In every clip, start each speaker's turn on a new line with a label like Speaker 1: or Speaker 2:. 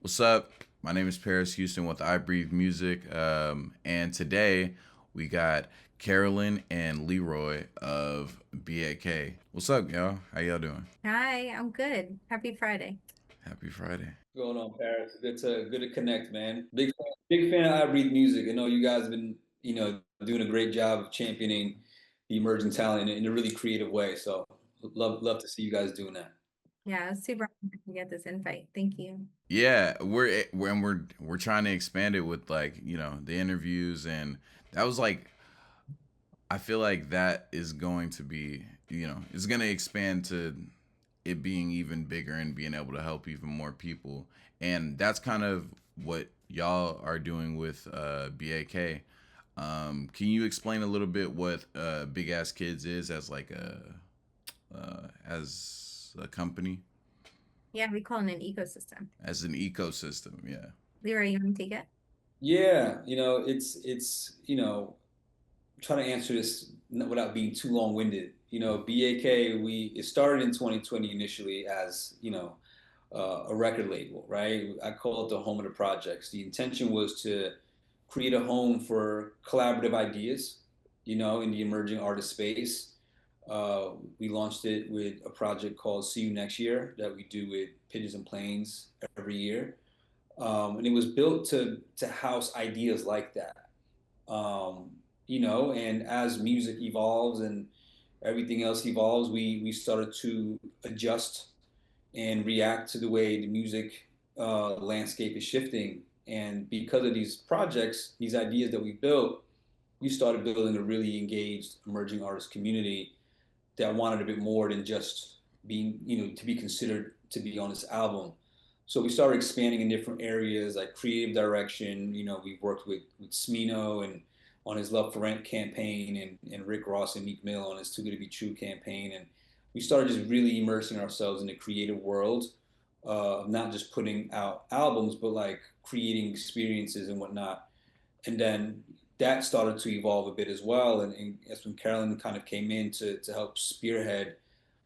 Speaker 1: What's up? My name is Paris Houston with I Breathe Music, and today we got Carolyn and Leroy of BAK. What's up, y'all? How y'all doing?
Speaker 2: Hi, I'm good. Happy Friday.
Speaker 1: Happy Friday.
Speaker 3: Going on, Paris? Good to connect, man. Big fan of I Breathe Music. I know you guys have been, doing a great job of championing the emerging talent in a really creative way. So love to see you guys doing that.
Speaker 2: Yeah, super honored to get this invite. Thank you.
Speaker 1: Yeah, we're trying to expand it with the interviews, and that was like I feel like that is going to be it's going to expand to it being even bigger and being able to help even more people. And that's kind of what y'all are doing with BAK. Can you explain a little bit what Big Ass Kids is as as a company,
Speaker 2: Yeah, we call it an ecosystem.
Speaker 1: as an ecosystem? Yeah.
Speaker 2: Leroy, you want to take it?
Speaker 3: Yeah, trying to answer this without being too long-winded. BAK, it started in 2020 initially as, a record label, right? I call it the home of the projects. The intention was to create a home for collaborative ideas, in the emerging artist space. We launched it with a project called See You Next Year that we do with Pigeons and Planes every year. And it was built to house ideas like that. And as music evolves and everything else evolves, we started to adjust and react to the way the music landscape is shifting. And because of these projects, these ideas that we built, we started building a really engaged emerging artist community that wanted a bit more than just being, to be considered to be on this album. So we started expanding in different areas like creative direction. We've worked with Smino and on his Love for Rent campaign and Rick Ross and Meek Mill on his Too Good to Be True campaign. And we started just really immersing ourselves in the creative world, not just putting out albums, but like creating experiences and whatnot. And then that started to evolve a bit as well. And that's when Carolyn kind of came in to help spearhead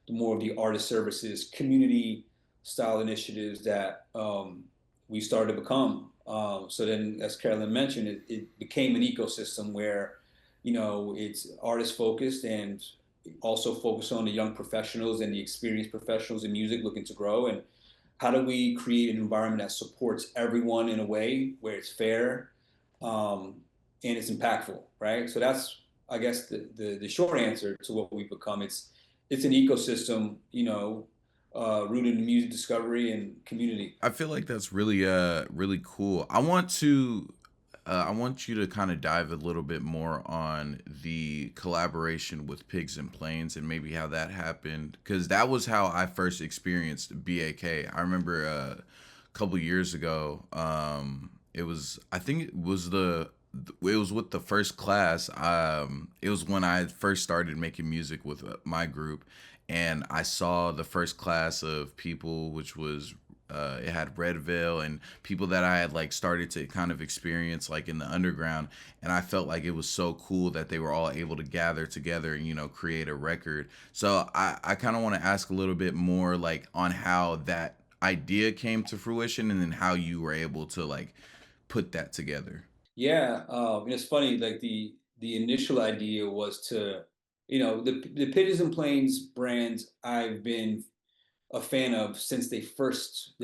Speaker 3: the more of the artist services, community style initiatives that we started to become. So then, as Carolyn mentioned, it became an ecosystem where, it's artist focused and also focused on the young professionals and the experienced professionals in music looking to grow. And how do we create an environment that supports everyone in a way where it's fair, um, and it's impactful, right? So that's, I guess, the short answer to what we've become. It's an ecosystem, rooted in music discovery and community.
Speaker 1: I feel like that's really cool. I want you to kind of dive a little bit more on the collaboration with Pigs and Planes and maybe how that happened, because that was how I first experienced BAK. I remember a couple years ago. It was, I think it was with the first class. It was when I first started making music with my group, and I saw the first class of people, which was it had Red Veil and people that I had like started to kind of experience like in the underground, and I felt like it was so cool that they were all able to gather together and create a record. So I kind of want to ask a little bit more like on how that idea came to fruition and then how you were able to like put that together.
Speaker 3: Yeah, and it's funny. Like the initial idea was to, the Pigeons and Planes brands I've been a fan of since their first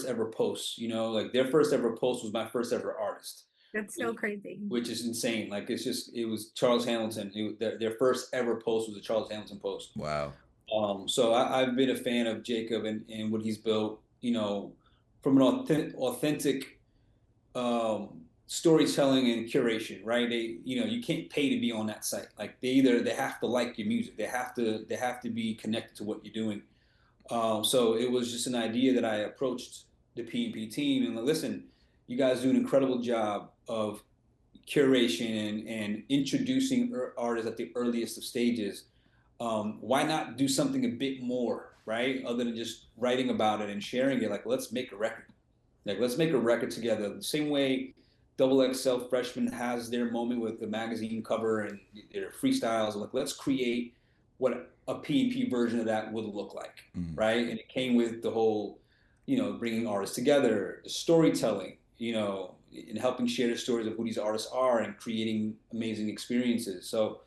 Speaker 3: ever posts. Like their first ever post was my first ever artist,
Speaker 2: That's
Speaker 3: which,
Speaker 2: so crazy.
Speaker 3: which is insane. Like it was Charles Hamilton. Their first ever post was a Charles Hamilton post.
Speaker 1: Wow.
Speaker 3: So I've been a fan of Jacob and what he's built. From an authentic storytelling and curation, right? You can't pay to be on that site. Like they have to like your music. They have to be connected to what you're doing. So it was just an idea that I approached the P&P team and like, listen, you guys do an incredible job of curation and introducing artists at the earliest of stages. Why not do something a bit more, right? Other than just writing about it and sharing it. Like, let's make a record. Like, let's make a record together. The same way Double XL Freshman has their moment with the magazine cover and their freestyles. Like, let's create what a P&P version of that would look like,
Speaker 1: Mm.
Speaker 3: right? And it came with the whole, bringing artists together, the storytelling, and helping share the stories of who these artists are and creating amazing experiences. So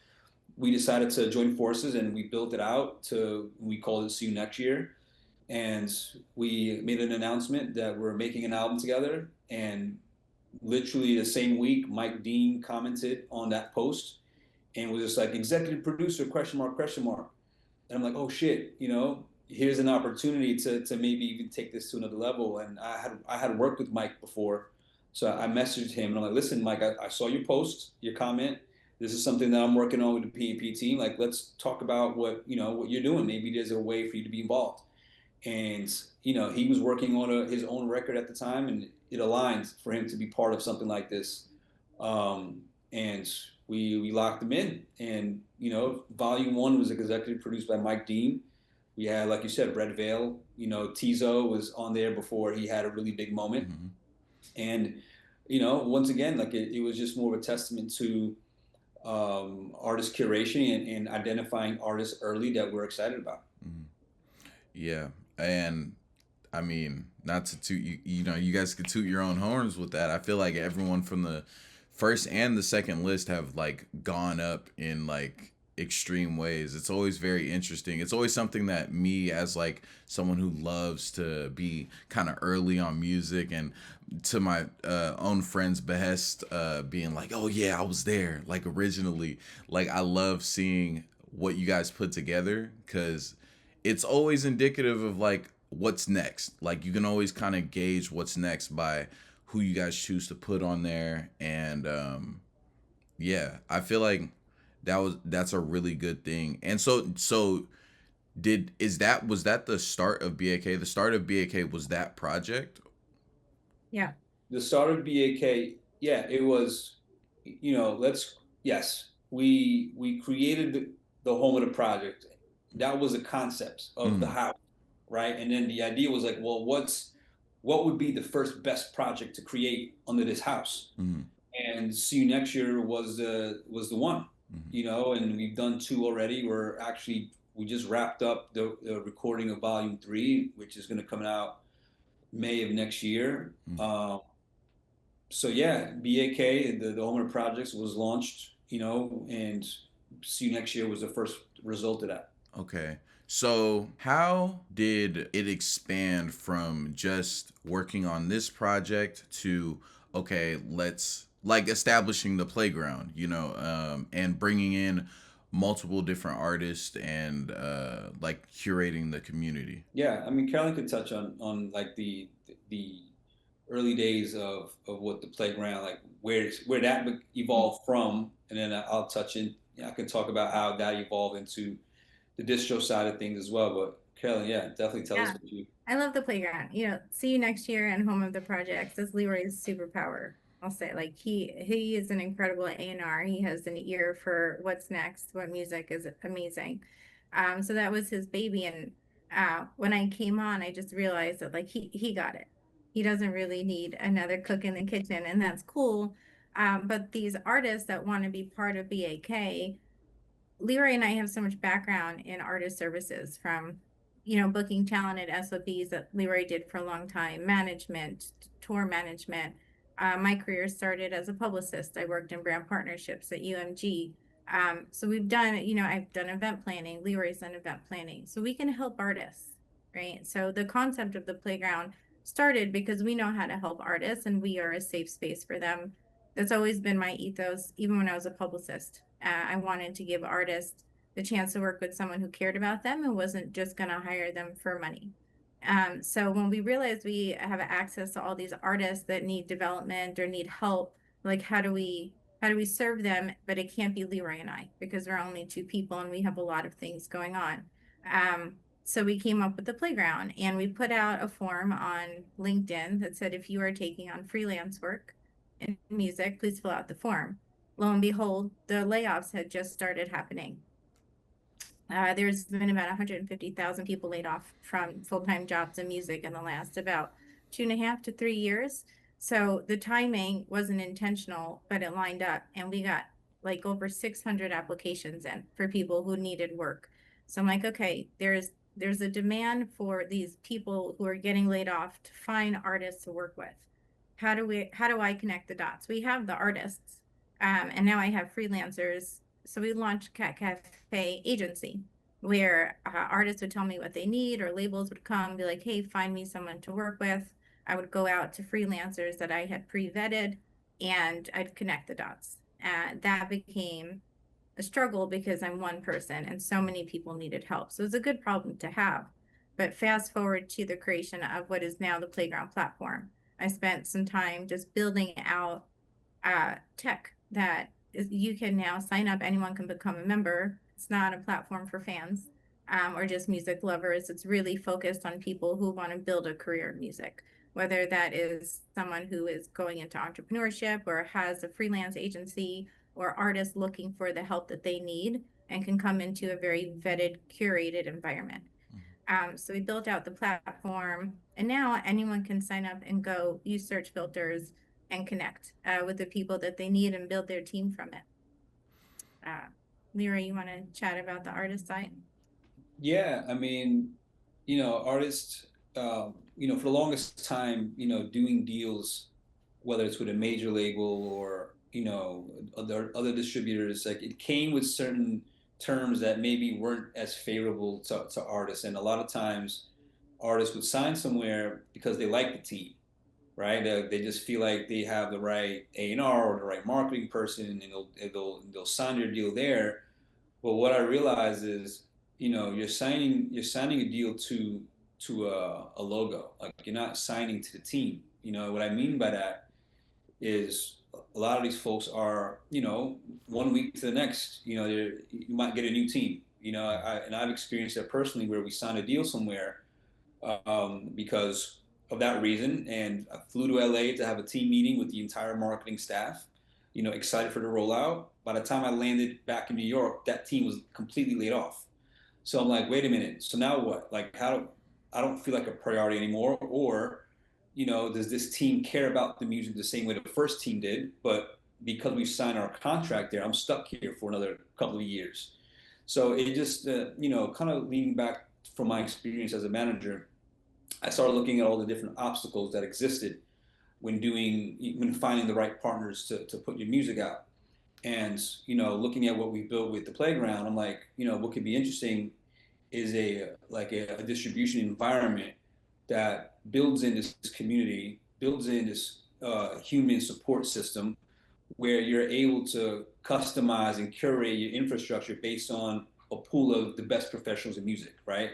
Speaker 3: we decided to join forces and we built it out we called it See You Next Year. And we made an announcement that we're making an album together. And literally the same week, Mike Dean commented on that post and was just like, executive producer, question mark, question mark. And I'm like, oh shit, here's an opportunity to maybe even take this to another level. And I had worked with Mike before. So I messaged him and I'm like, listen, Mike, I saw your post, your comment. This is something that I'm working on with the P&P team. Like, let's talk about what you're doing. Maybe there's a way for you to be involved. And he was working on his own record at the time, and it aligned for him to be part of something like this. And we locked him in, and Volume 1 was executive produced by Mike Dean. We had, like you said, Brett Vale. Tizo was on there before he had a really big moment.
Speaker 1: Mm-hmm.
Speaker 3: And once again, like it was just more of a testament to artist curation and identifying artists early that we're excited about.
Speaker 1: Mm-hmm. Yeah. And I mean, not to toot you guys could toot your own horns with that. I feel like everyone from the first and the second list have like gone up in like extreme ways. It's always very interesting. It's always something that me, as like someone who loves to be kind of early on music, and to my own friends' behest, being like, oh yeah, I was there like originally. Like, I love seeing what you guys put together, because it's always indicative of like what's next. Like, you can always kind of gauge what's next by who you guys choose to put on there. And yeah, I feel like that's a really good thing. And so was that the start of BAK? The start of BAK was that project?
Speaker 2: Yeah.
Speaker 3: The start of BAK, yeah, it was, yes, we created the home of the project. That was the concept of the house, right? And then the idea was like, well, what would be the first best project to create under this house?
Speaker 1: Mm-hmm.
Speaker 3: And See You Next Year was the one,
Speaker 1: Mm-hmm.
Speaker 3: and we've done 2 already. We just wrapped up the recording of Volume 3, which is going to come out May of next year.
Speaker 1: Mm-hmm.
Speaker 3: So yeah, BAK, the Home of the Projects, was launched, and See You Next Year was the first result of that.
Speaker 1: Okay. So how did it expand from just working on this project to, okay, let's like establishing the playground, and bringing in multiple different artists and like curating the community?
Speaker 3: Yeah, I mean, Carolyn could touch on like the early days of what the playground, like where that evolved from, and then I'll touch in. I can talk about how that evolved into the distro side of things as well. But Carolyn, yeah, definitely tell us
Speaker 2: Yeah.
Speaker 3: what you.
Speaker 2: I love the playground. See You Next Year and Home of the Projects is Leroy's superpower. I'll say, like, he is an incredible A&R. He has an ear for what's next, what music is amazing. So that was his baby. And when I came on, I just realized that like he got it. He doesn't really need another cook in the kitchen, and that's cool. But these artists that want to be part of BAK, Leroy and I have so much background in artist services, from, booking talented SOBs that Leroy did for a long time, management, tour management. My career started as a publicist. I worked in brand partnerships at UMG. So we've done, I've done event planning. Leroy's done event planning. So we can help artists, right? So the concept of the playground started because we know how to help artists and we are a safe space for them. That's always been my ethos, even when I was a publicist. I wanted to give artists the chance to work with someone who cared about them and wasn't just going to hire them for money. So when we realized we have access to all these artists that need development or need help, like how do we serve them? But it can't be Leroy and I, because we're only 2 people and we have a lot of things going on. So we came up with the playground, and we put out a form on LinkedIn that said, if you are taking on freelance work in music, please fill out the form. Lo and behold, the layoffs had just started happening. There's been about 150,000 people laid off from full-time jobs in music in the last about 2.5 to 3 years. So the timing wasn't intentional, but it lined up, and we got like over 600 applications in for people who needed work. So I'm like, okay, there's there's a demand for these people who are getting laid off to find artists to work with. How do I connect the dots? We have the artists, and now I have freelancers. So we launched Cat Cafe Agency, where artists would tell me what they need, or labels would come, be like, hey, find me someone to work with. I would go out to freelancers that I had pre-vetted, and I'd connect the dots. That became a struggle because I'm one person and so many people needed help. So it's a good problem to have. But fast forward to the creation of what is now the Playground platform. I spent some time just building out tech that you can now sign up. Anyone can become a member. It's not a platform for fans or just music lovers. It's really focused on people who want to build a career in music, whether that is someone who is going into entrepreneurship or has a freelance agency, or artists looking for the help that they need and can come into a very vetted, curated environment. So we built out the platform, and now anyone can sign up and go use search filters and connect with the people that they need and build their team from it. Lyra, you want to chat about the artist side?
Speaker 3: Yeah, I mean, artists, for the longest time, doing deals, whether it's with a major label or, other distributors, like it came with certain terms that maybe weren't as favorable to artists. And a lot of times artists would sign somewhere because they like the team, right? They just feel like they have the right A&R or the right marketing person, and they'll sign their deal there. But what I realize is, you're signing a deal to a logo. Like, you're not signing to the team. What I mean by that is a lot of these folks are, one week to the next, you might get a new team. And I've experienced that personally, where we signed a deal somewhere because of that reason. And I flew to LA to have a team meeting with the entire marketing staff, excited for the rollout. By the time I landed back in New York, that team was completely laid off. So I'm like, wait a minute. So now what? Like, I don't feel like a priority anymore? Or, does this team care about the music the same way the first team did? But because we signed our contract there, I'm stuck here for another couple of years. So it just, kind of leaning back from my experience as a manager, I started looking at all the different obstacles that existed when finding the right partners to put your music out. And, looking at what we built with the playground, I'm like, what could be interesting is a distribution environment that builds in this community, builds in this human support system, where you're able to customize and curate your infrastructure based on a pool of the best professionals in music, right?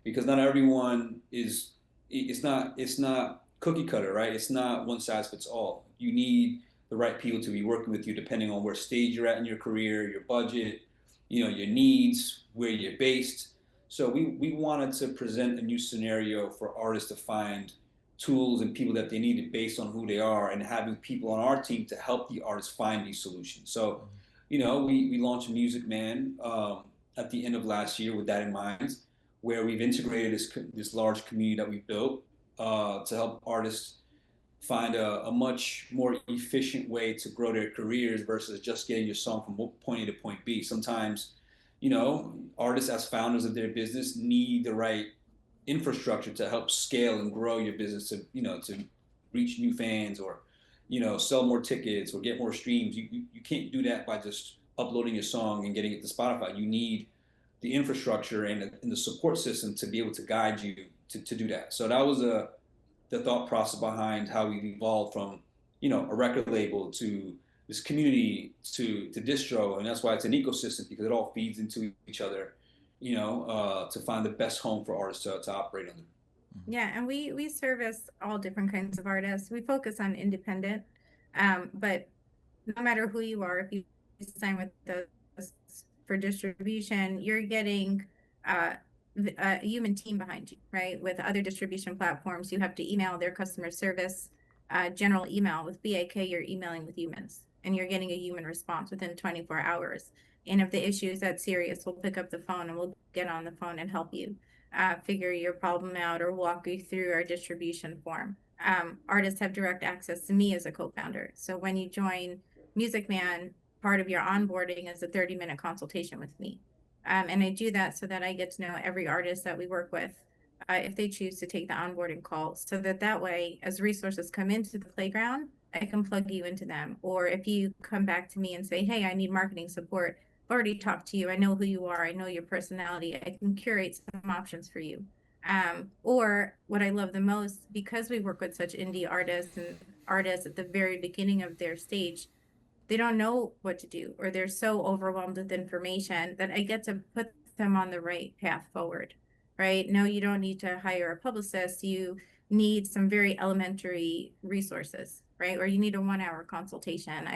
Speaker 3: Because not everyone is, it's not cookie cutter, right? It's not one size fits all. You need the right people to be working with you depending on where stage you're at in your career, your budget, your needs, where you're based. So we wanted to present a new scenario for artists to find tools and people that they needed based on who they are, and having people on our team to help the artists find these solutions. So, we launched Music Man at the end of last year with that in mind, where we've integrated this large community that we built to help artists find a much more efficient way to grow their careers versus just getting your song from point A to point B. Sometimes, artists as founders of their business need the right infrastructure to help scale and grow your business to reach new fans, or sell more tickets or get more streams. You can't do that by just uploading your song and getting it to Spotify. You need the infrastructure and the support system to be able to guide you to do that. So that was the thought process behind how we evolved from a record label to this community to distro. And that's why it's an ecosystem, because it all feeds into each other, to find the best home for artists to operate under.
Speaker 2: Yeah, and we service all different kinds of artists. We focus on independent, but no matter who you are, if you sign with us for distribution, you're getting a human team behind you, right? With other distribution platforms, you have to email their customer service general email. With BAK, you're emailing with humans, and you're getting a human response within 24 hours. And if the issue is that serious, we'll pick up the phone and we'll get on the phone and help you figure your problem out, or walk you through our distribution form. Artists have direct access to me as a co-founder. So when you join Music Man, part of your onboarding is a 30-minute consultation with me. And I do that so that I get to know every artist that we work with, if they choose to take the onboarding call, so that way, as resources come into the playground, I can plug you into them. Or if you come back to me and say, hey, I need marketing support, I've already talked to you, I know who you are, I know your personality, I can curate some options for you. Or what I love the most, because we work with such indie artists and artists at the very beginning of their stage, they don't know what to do, or they're so overwhelmed with information, that I get to put them on the right path forward, right? No, you don't need to hire a publicist. You need some very elementary resources, right? Or you need a 1 hour consultation.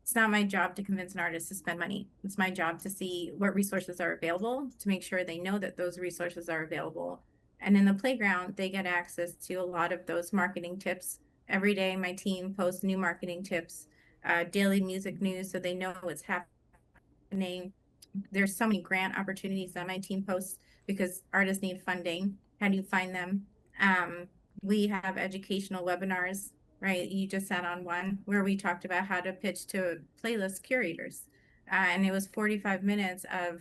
Speaker 2: It's not my job to convince an artist to spend money. It's my job to see what resources are available, to make sure they know that those resources are available. And in the playground, they get access to a lot of those marketing tips. Every day, my team posts new marketing tips, daily music news, so they know what's happening. There's so many grant opportunities that my team posts because artists need funding. How do you find them? Um, we have educational webinars, right? You just sat on one where we talked about how to pitch to playlist curators. And it was 45 minutes of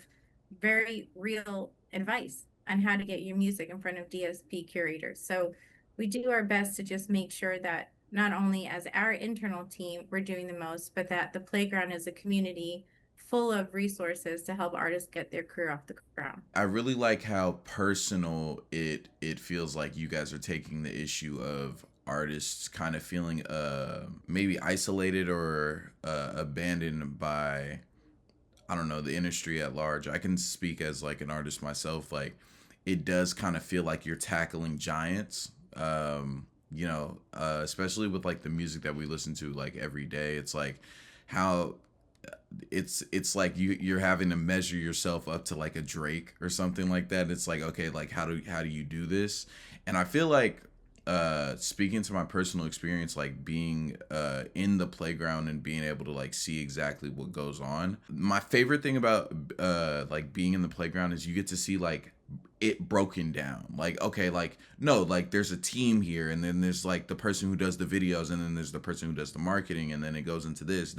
Speaker 2: very real advice on how to get your music in front of DSP curators. So we do our best to just make sure that not only as our internal team, we're doing the most, but that the playground is a community full of resources to help artists get their career off the ground.
Speaker 1: I really like how personal it feels like you guys are taking the issue of artists kind of feeling maybe isolated or abandoned by, I don't know, the industry at large. I can speak as like an artist myself. Like, it does kind of feel like you're tackling giants. Especially with like the music that we listen to like every day. It's like how it's like you're having to measure yourself up to like a Drake or something like that. It's like, okay, like how do you do this? And I feel like speaking to my personal experience, like being in the playground and being able to like see exactly what goes on, my favorite thing about like being in the playground is you get to see like it broken down. Like, okay, like, no, like there's a team here, and then there's like the person who does the videos, and then there's the person who does the marketing, and then it goes into this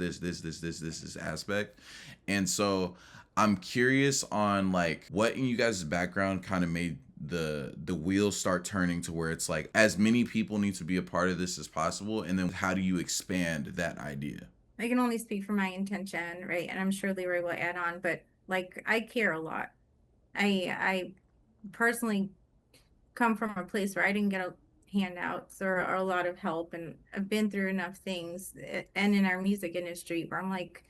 Speaker 1: aspect. And so I'm curious on like what in you guys' background kind of made the wheels start turning to where it's like as many people need to be a part of this as possible, and then how do you expand that idea?
Speaker 2: I can only speak for my intention, right? And I'm sure Leroy will add on, but like I care a lot. I personally come from a place where I didn't get handouts or a lot of help, and I've been through enough things, and in our music industry, where I'm like,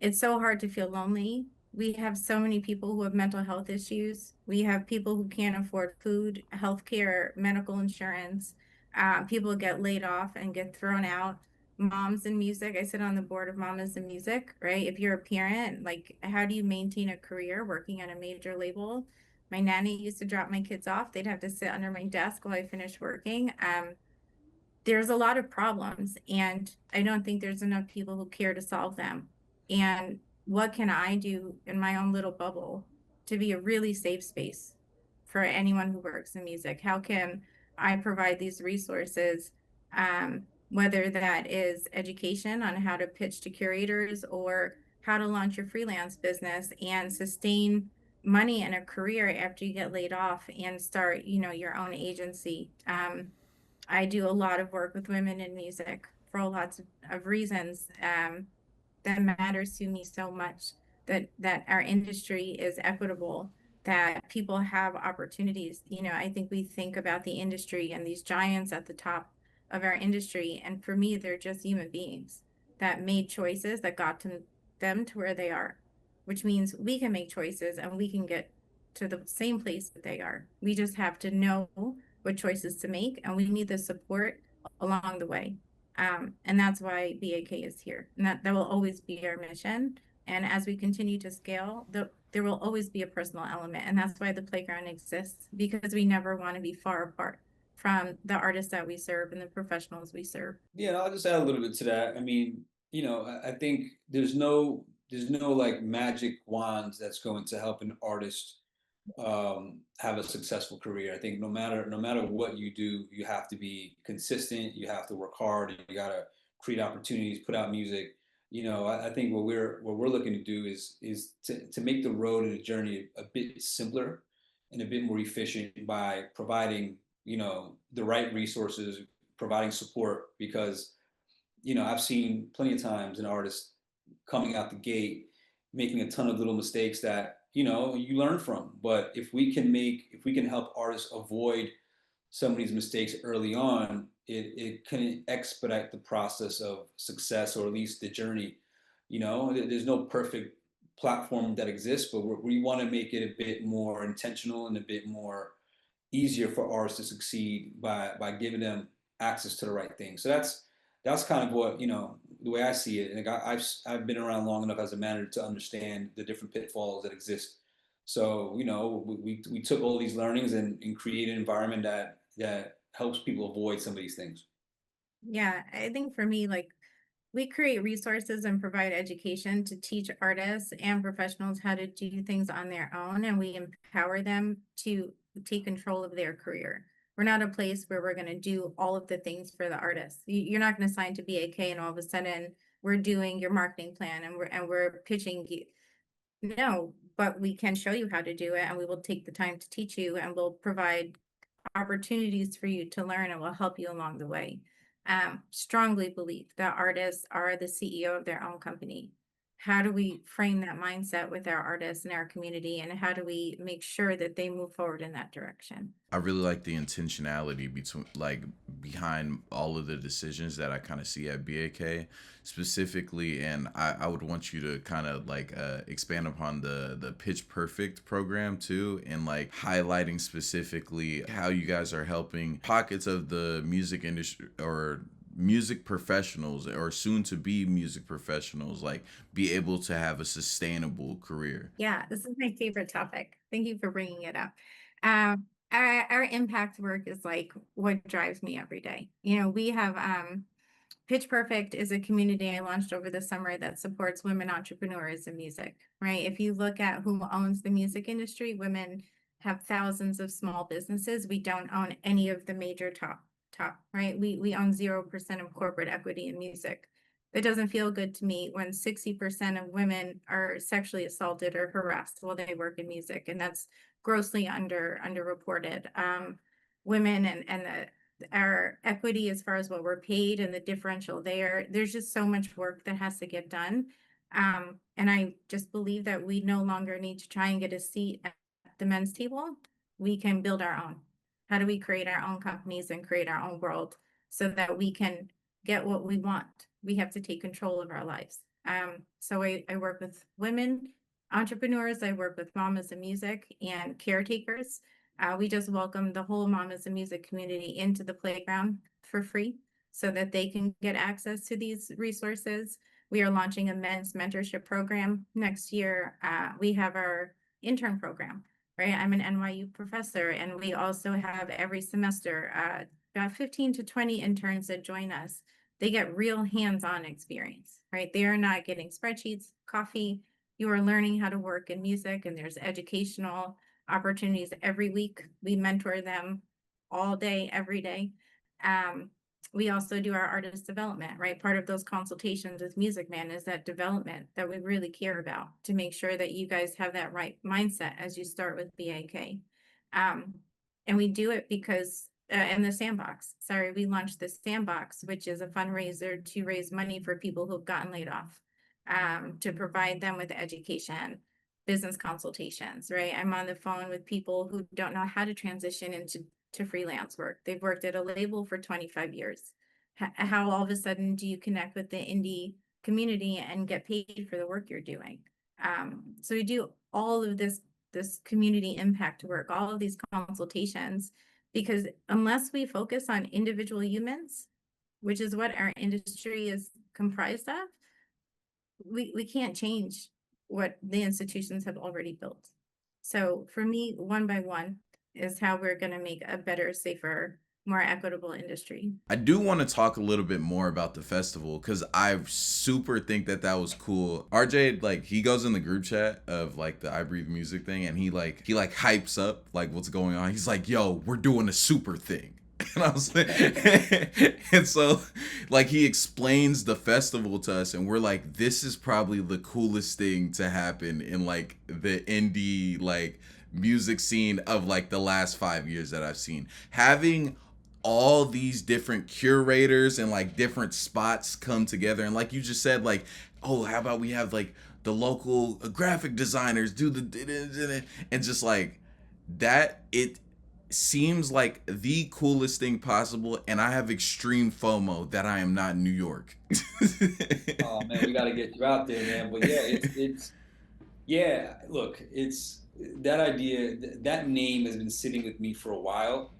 Speaker 2: it's so hard to feel lonely. We have so many people who have mental health issues. We have people who can't afford food, healthcare, medical insurance. People get laid off and get thrown out. Moms in music. I sit on the board of Mamas in Music, right? If you're a parent, like, how do you maintain a career working at a major label? My nanny used to drop my kids off. They'd have to sit under my desk while I finished working. There's a lot of problems, and I don't think there's enough people who care to solve them. And what can I do in my own little bubble to be a really safe space for anyone who works in music? How can I provide these resources? Whether that is education on how to pitch to curators, or how to launch your freelance business and sustain money and a career after you get laid off and start, your own agency. I do a lot of work with women in music for lots of reasons, that matters to me so much, that our industry is equitable, that people have opportunities. I think we think about the industry and these giants at the top of our industry, and for me, they're just human beings that made choices that got to them to where they are, which means we can make choices and we can get to the same place that they are. We just have to know what choices to make, and we need the support along the way. And that's why BAK is here, and that will always be our mission. And as we continue to scale, there will always be a personal element, and that's why the playground exists, because we never want to be far apart from the artists that we serve and the professionals we serve.
Speaker 3: Yeah, I'll just add a little bit to that. I mean, I think there's no like magic wand that's going to help an artist have a successful career. I think no matter what you do, you have to be consistent. You have to work hard. You got to create opportunities, put out music. I think what we're looking to do is to make the road and the journey a bit simpler and a bit more efficient by providing, the right resources, providing support, because I've seen plenty of times an artist coming out the gate making a ton of little mistakes that you learn from. But if we can help artists avoid some of these mistakes early on, it can expedite the process of success, or at least the journey. There's no perfect platform that exists, but we want to make it a bit more intentional and a bit more easier for artists to succeed by giving them access to the right thing. So that's kind of what, the way I see it. And like I've been around long enough as a manager to understand the different pitfalls that exist. So we took all these learnings and created an environment that helps people avoid some of these things.
Speaker 2: Yeah, I think for me, like, we create resources and provide education to teach artists and professionals how to do things on their own, and we empower them to take control of their career. We're not a place where we're going to do all of the things for the artists. You're not going to sign to BAK and all of a sudden we're doing your marketing plan and we're pitching you. No, but we can show you how to do it, and we will take the time to teach you, and we'll provide opportunities for you to learn, and will help you along the way. Strongly believe that artists are the CEO of their own company. How do we frame that mindset with our artists and our community, and how do we make sure that they move forward in that direction?
Speaker 1: I really like the intentionality behind all of the decisions that I kind of see at BAK specifically, and I would want you to kind of expand upon the Pitch Perfect program too, and like highlighting specifically how you guys are helping pockets of the music industry or music professionals or soon to be music professionals like be able to have a sustainable career.
Speaker 2: Yeah, this is my favorite topic. Thank you for bringing it up. Our impact work is like what drives me every day. We have Pitch Perfect is a community I launched over the summer that supports women entrepreneurs in music, right? If you look at who owns the music industry, women have thousands of small businesses. We don't own any of the major top, right? We own 0% of corporate equity in music. It doesn't feel good to me when 60% of women are sexually assaulted or harassed while they work in music, and that's grossly underreported. Women and our equity as far as what we're paid and the differential there's just so much work that has to get done. And I just believe that we no longer need to try and get a seat at the men's table. We can build our own. How do we create our own companies and create our own world so that we can get what we want? We have to take control of our lives. So I work with women entrepreneurs. I work with mamas in music and caretakers. We just welcome the whole mamas in music community into the playground for free so that they can get access to these resources. We are launching a men's mentorship program next year. We have our intern program, right? I'm an NYU professor, and we also have every semester about 15 to 20 interns that join us. They get real hands-on experience, right? They are not getting spreadsheets, coffee. You are learning how to work in music, and there's educational opportunities every week. We mentor them all day, every day. We also do our artist development, right? Part of those consultations with Music Man is that development that we really care about to make sure that you guys have that right mindset as you start with BAK. And we do it because and the sandbox. Sorry, we launched the sandbox, which is a fundraiser to raise money for people who've gotten laid off, to provide them with education, business consultations, right? I'm on the phone with people who don't know how to transition into freelance work. They've worked at a label for 25 years. How all of a sudden do you connect with the indie community and get paid for the work you're doing? So we do all of this community impact work, all of these consultations, because unless we focus on individual humans, which is what our industry is comprised of, we can't change what the institutions have already built. So for me, one by one is how we're going to make a better, safer, more equitable industry.
Speaker 1: I do want to talk a little bit more about the festival because I super think that was cool. RJ, he goes in the group chat of the I Breathe music thing, and he hypes up what's going on. He's like, yo, we're doing a super thing. And I was and so like he explains the festival to us and we're like, this is probably the coolest thing to happen in like the indie like music scene of like the last 5 years that I've seen. Having all these different curators and like different spots come together and like you just said, like, oh, how about we have like the local graphic designers do the and just like that, it seems like the coolest thing possible, and I have extreme FOMO that I am not in New York.
Speaker 3: Oh man, we got to get you out there, man. But yeah, it's yeah. Look, it's that idea. That name has been sitting with me for a while,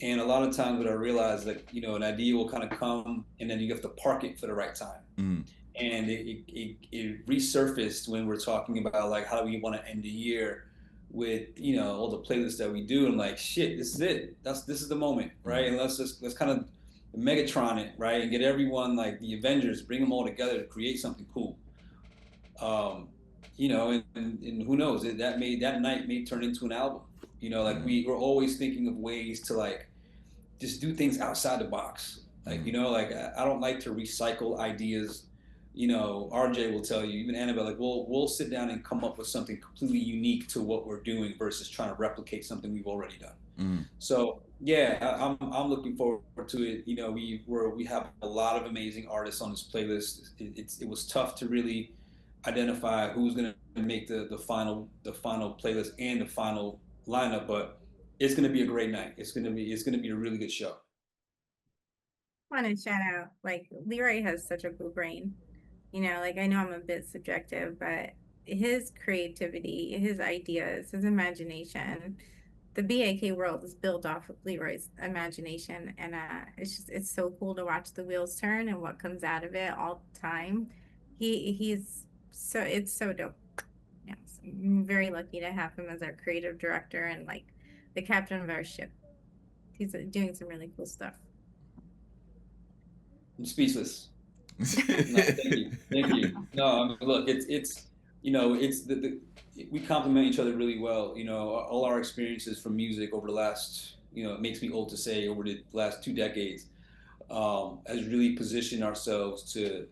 Speaker 3: and a lot of times what I realize, like an idea will kind of come, and then you have to park it for the right time.
Speaker 1: Mm,
Speaker 3: And it resurfaced when we're talking about like how do we want to end the year with all the playlists that we do. And like, shit, this is it. This is the moment, right?
Speaker 1: mm,
Speaker 3: And let's kind of Megatron it, right, and get everyone like the Avengers, bring them all together to create something cool. Um, and who knows? That night may turn into an album. Like
Speaker 1: mm,
Speaker 3: we're always thinking of ways to like just do things outside the box. Like,
Speaker 1: mm,
Speaker 3: like I don't like to recycle ideas. RJ will tell you, even Annabelle, like we'll sit down and come up with something completely unique to what we're doing versus trying to replicate something we've already done.
Speaker 1: mm.
Speaker 3: So yeah, I'm looking forward to it. We have a lot of amazing artists on this playlist. It was tough to really identify who's gonna make the final playlist and the final lineup, but it's gonna be a great night. It's gonna be a really good show.
Speaker 2: Want to shout out, like, Leroy has such a cool brain. Like, I know I'm a bit subjective, but his creativity, his ideas, his imagination, the BAK world is built off of Leroy's imagination, and it's so cool to watch the wheels turn and what comes out of it all the time. He's so it's so dope. Yes, I'm very lucky to have him as our creative director and like the captain of our ship. He's doing some really cool stuff.
Speaker 3: I'm speechless. No, thank you, thank you. No, I mean, look, it's it's we complement each other really well. All our experiences from music over the last, it makes me old to say, over the last 2 decades, has really positioned ourselves to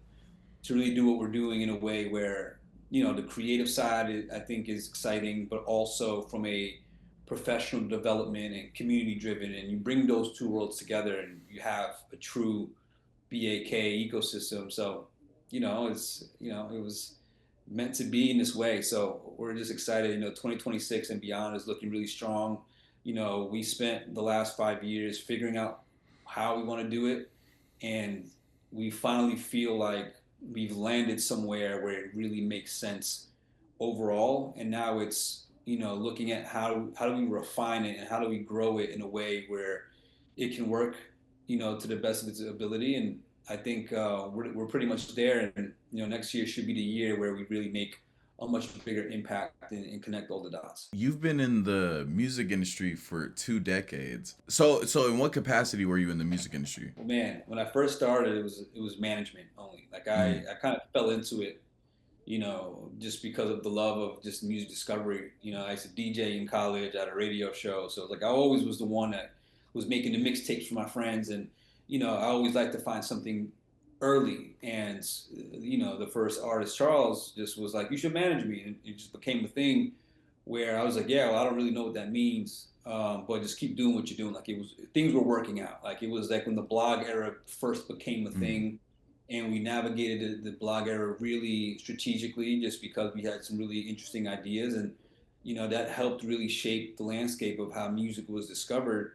Speaker 3: really do what we're doing in a way where the creative side I think is exciting, but also from a professional development and community driven, and you bring those two worlds together and you have a true BAK ecosystem. So it was meant to be in this way. So we're just excited. 2026 and beyond is looking really strong. We spent the last 5 years figuring out how we want to do it, and we finally feel like we've landed somewhere where it really makes sense overall. And now it's looking at how do we refine it and how do we grow it in a way where it can work to the best of its ability. And I think we're pretty much there. And next year should be the year where we really make a much bigger impact and connect all the dots.
Speaker 1: You've been in the music industry for 2 decades. So in what capacity were you in the music industry?
Speaker 3: Well, man, when I first started, it was management only. Like
Speaker 1: Mm,
Speaker 3: I kind of fell into it, just because of the love of just music discovery. I used to DJ in college at a radio show, so like I always was the one that was making the mixtapes for my friends, and I always like to find something early. And the first artist, Charles, just was like, "You should manage me," and it just became a thing where I was like, "Yeah, well, I don't really know what that means." But just keep doing what you're doing. Like things were working out. Like it was like when the blog era first became a
Speaker 1: mm,
Speaker 3: thing, and we navigated the blog era really strategically, just because we had some really interesting ideas, and that helped really shape the landscape of how music was discovered,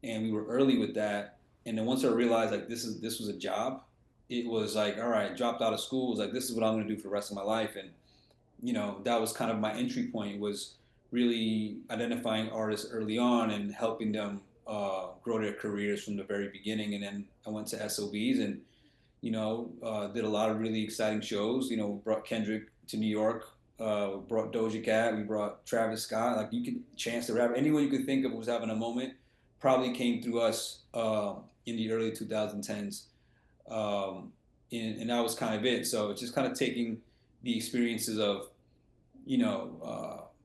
Speaker 3: and we were early with that. And then once I realized like this was a job, it was like, all right, dropped out of school, it was like, this is what I'm going to do for the rest of my life. And that was kind of my entry point, was really identifying artists early on and helping them grow their careers from the very beginning. And then I went to SOBs and did a lot of really exciting shows. Brought Kendrick to New York, brought Doja Cat, we brought Travis Scott. Like you could Chance the Rapper, anyone you could think of who was having a moment probably came through us in the early 2010s. And that was kind of it. So it's just kind of taking the experiences of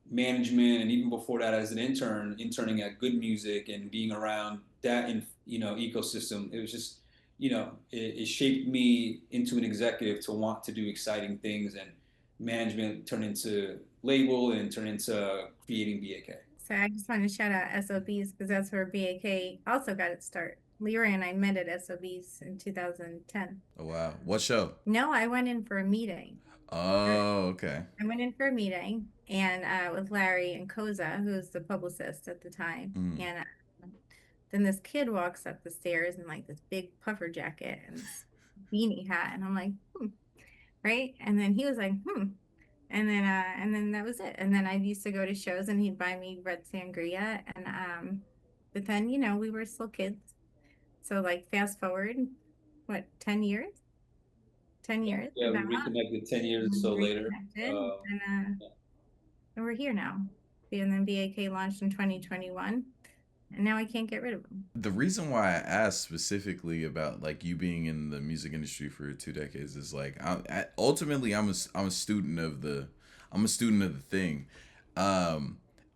Speaker 3: management, and even before that as an intern, interning at Good Music and being around that in ecosystem, it was just it shaped me into an executive to want to do exciting things, and management turned into label and turned into creating BAK.
Speaker 2: So I just want to shout out SOBs because that's where BAK also got its start. Leroy and I met at SOBs in 2010.
Speaker 1: Oh wow, what show?
Speaker 2: No, I went in for a meeting.
Speaker 1: Oh, okay.
Speaker 2: I went in for a meeting and with Larry and Koza, who was the publicist at the time.
Speaker 1: Mm.
Speaker 2: And then this kid walks up the stairs in like this big puffer jacket and this beanie hat. And I'm like, right? And then he was like, and then that was it. And then I used to go to shows and he'd buy me red sangria. And but then, we were still kids. So like fast forward, what, 10 years? 10 years
Speaker 3: Yeah, we
Speaker 2: about
Speaker 3: reconnected 10 years or so later.
Speaker 2: reconnected, and we're here now. And then BAK launched in 2021, and now I can't get rid of them.
Speaker 1: The reason why I asked specifically about like you being in the music industry for 2 decades is like ultimately I'm a student of the thing.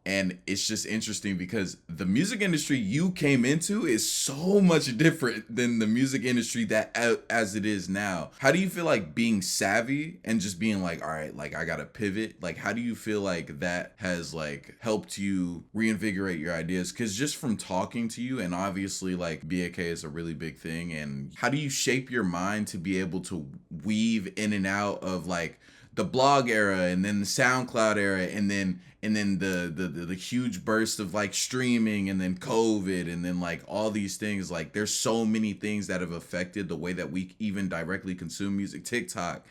Speaker 1: And it's just interesting because the music industry you came into is so much different than the music industry that as it is now. How do you feel like being savvy and just being like, all right, like I gotta pivot? Like, how do you feel like that has like helped you reinvigorate your ideas? Because just from talking to you, and obviously like BAK is a really big thing, and how do you shape your mind to be able to weave in and out of like the blog era and then the SoundCloud era and then the huge burst of like streaming and then COVID and then like all these things? Like there's so many things that have affected the way that we even directly consume music, TikTok,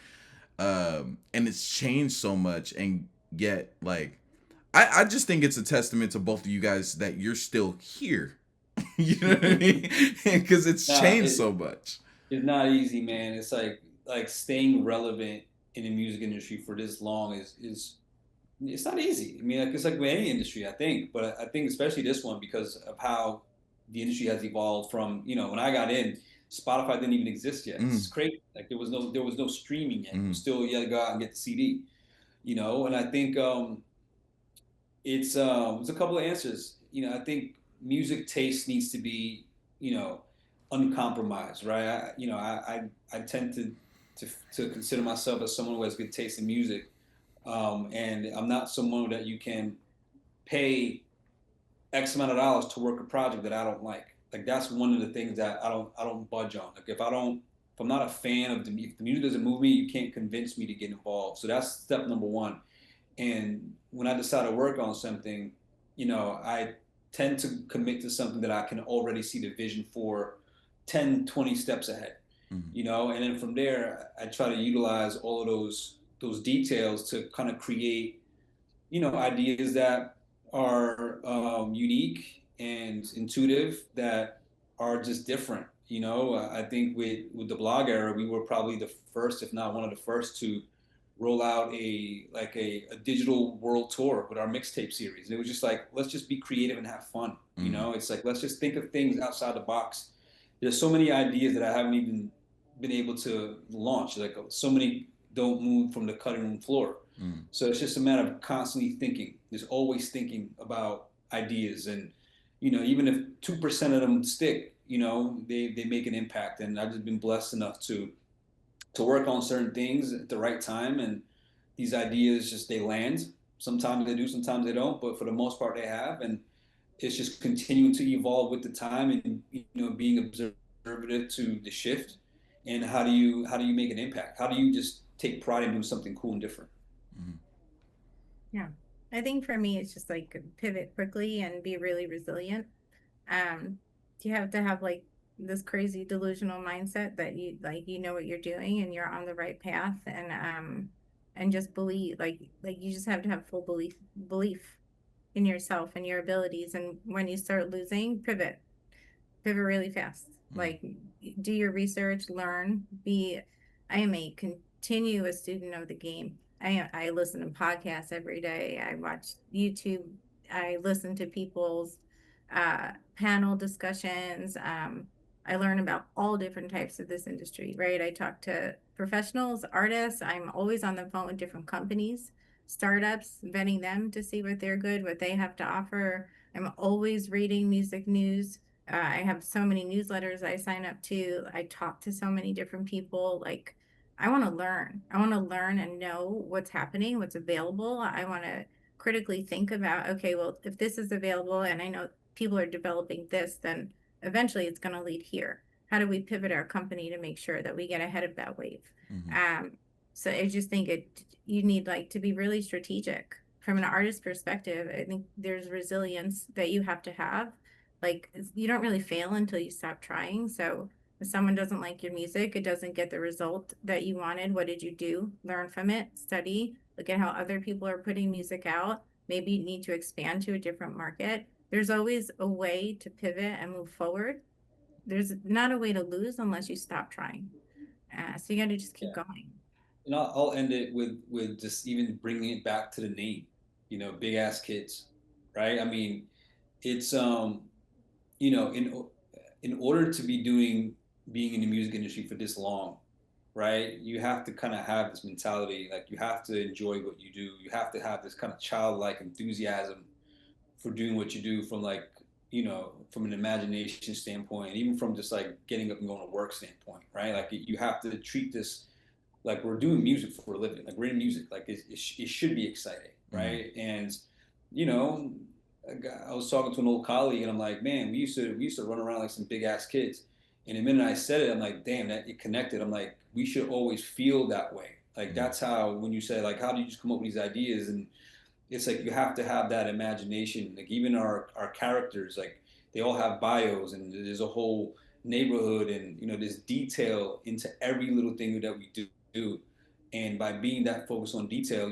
Speaker 1: and it's changed so much. And yet like I just think it's a testament to both of you guys that you're still here. You know what I mean? Because it's changed so much.
Speaker 3: It's not easy, man. It's like staying relevant in the music industry for this long is it's not easy. I mean, like, it's like with any industry, I think, but I think especially this one because of how the industry has evolved from, when I got in, Spotify didn't even exist yet. It's crazy. Like there was no streaming yet. It was still, you had to go out and get the CD, and I think it's a couple of answers. I think music taste needs to be, uncompromised, right? I tend to consider myself as someone who has good taste in music. And I'm not someone that you can pay X amount of dollars to work a project that I don't like. Like that's one of the things that I don't budge on. Like if I'm not a fan of if the music doesn't move me, you can't convince me to get involved. So that's step number one. And when I decide to work on something, I tend to commit to something that I can already see the vision for 10, 20 steps ahead. And then from there, I try to utilize all of those details to kind of create, ideas that are unique and intuitive, that are just different. I think with the blog era, we were probably the first, if not one of the first, to roll out a digital world tour with our mixtape series. And it was just like, let's just be creative and have fun. It's like, let's just think of things outside the box. There's so many ideas that I haven't even been able to launch. Like so many don't move from the cutting room floor. So it's just a matter of constantly thinking. There's always thinking about ideas, and even if 2% of them stick, they make an impact. And I've just been blessed enough to work on certain things at the right time, and these ideas just they land. Sometimes they do, sometimes they don't, but for the most part they have. And it's just continuing to evolve with the time, and being observative to the shift. And how do you make an impact? How do you just take pride in doing something cool and different?
Speaker 2: Yeah, I think for me it's just like pivot quickly and be really resilient. You have to have like this crazy delusional mindset that you like what you're doing and you're on the right path, and just believe like you just have to have full belief in yourself and your abilities. And when you start losing, pivot really fast. Like do your research, learn, I am a continuous student of the game. I listen to podcasts every day. I watch YouTube. I listen to people's panel discussions. I learn about all different types of this industry, right? I talk to professionals, artists. I'm always on the phone with different companies. startups, vetting them to see what they're good, what they have to offer. I'm always reading music news. I have so many newsletters I sign up to. I talk to so many different people. Like, I want to learn. I want to learn and know what's happening, what's available. I want to critically think about, okay, well, if this is available and I know people are developing this, then eventually it's going to lead here. How do we pivot our company to make sure that we get ahead of that wave? So I just think you need like to be really strategic from an artist perspective. I think there's resilience that you have to have. Like, you don't really fail until you stop trying. So if someone doesn't like your music, it doesn't get the result that you wanted, what did you do? Learn from it, study, look at how other people are putting music out. Maybe you need to expand to a different market. There's always a way to pivot and move forward. There's not a way to lose unless you stop trying. So you got to just keep going.
Speaker 3: And I'll end it with just even bringing it back to the name, Big Ass Kids, right? I mean, it's you know, in order to be being in the music industry for this long, right? You have to kind of have this mentality, like you have to enjoy what you do. You have to have this kind of childlike enthusiasm for doing what you do from like, from an imagination standpoint, even from just like getting up and going to work standpoint, right? Like you have to treat this like we're doing music for a living, like we're in music, like it should be exciting, right? And you know, I was talking to an old colleague, and I'm like, man, we used to run around like some big ass kids. And the minute I said it, I'm like, damn, that it connected. I'm like, we should always feel that way. Like that's how when you say like, how do you just come up with these ideas? And it's like you have to have that imagination. Like even our characters, like they all have bios, and there's a whole neighborhood, and there's detail into every little thing that we do. And by being that focused on detail,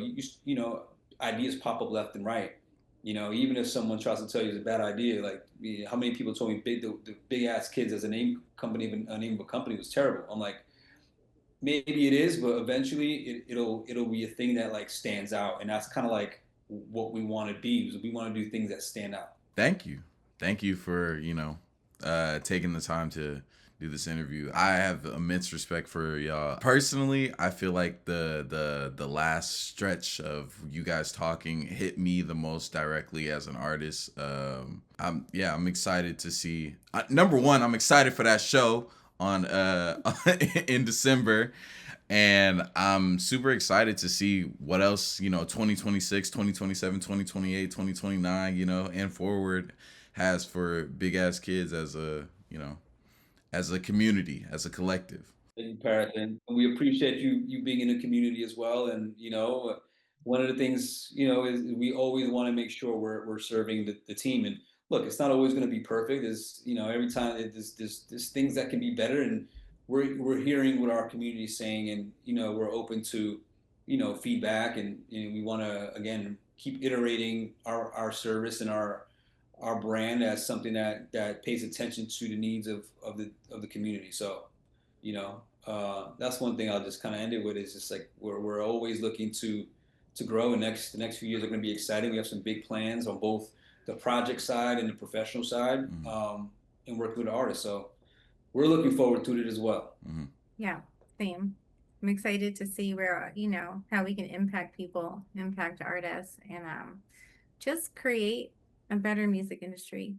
Speaker 3: ideas pop up left and right. Even if someone tries to tell you it's a bad idea, like how many people told me the big ass kids as a name of a company was terrible. I'm like, maybe it is, but eventually it'll be a thing that like stands out, and that's kind of like what we want to be. Is we want to do things that stand out.
Speaker 1: Thank you for taking the time to do this interview. I have immense respect for y'all. Personally, I feel like the last stretch of you guys talking hit me the most directly as an artist. I'm excited to see. Number one, I'm excited for that show on in December. And I'm super excited to see what else, 2026, 2027, 2028, 2029, and forward has for Big Ass Kids as as a community, as a collective.
Speaker 3: Thank you, Parrot, and we appreciate you being in the community as well. And one of the things is we always want to make sure we're serving the team. And look, it's not always going to be perfect. There's every time there's things that can be better, and we're hearing what our community is saying, and we're open to feedback, and we want to again keep iterating our service and our brand as something that pays attention to the needs of the community. So that's one thing I'll just kind of end it with, is just like we're always looking to grow, and the next few years are going to be exciting. We have some big plans on both the project side and the professional side, and working with the artists. So we're looking forward to it as well.
Speaker 2: Yeah, same. I'm excited to see where, how we can impact people, impact artists, and just create a better music industry.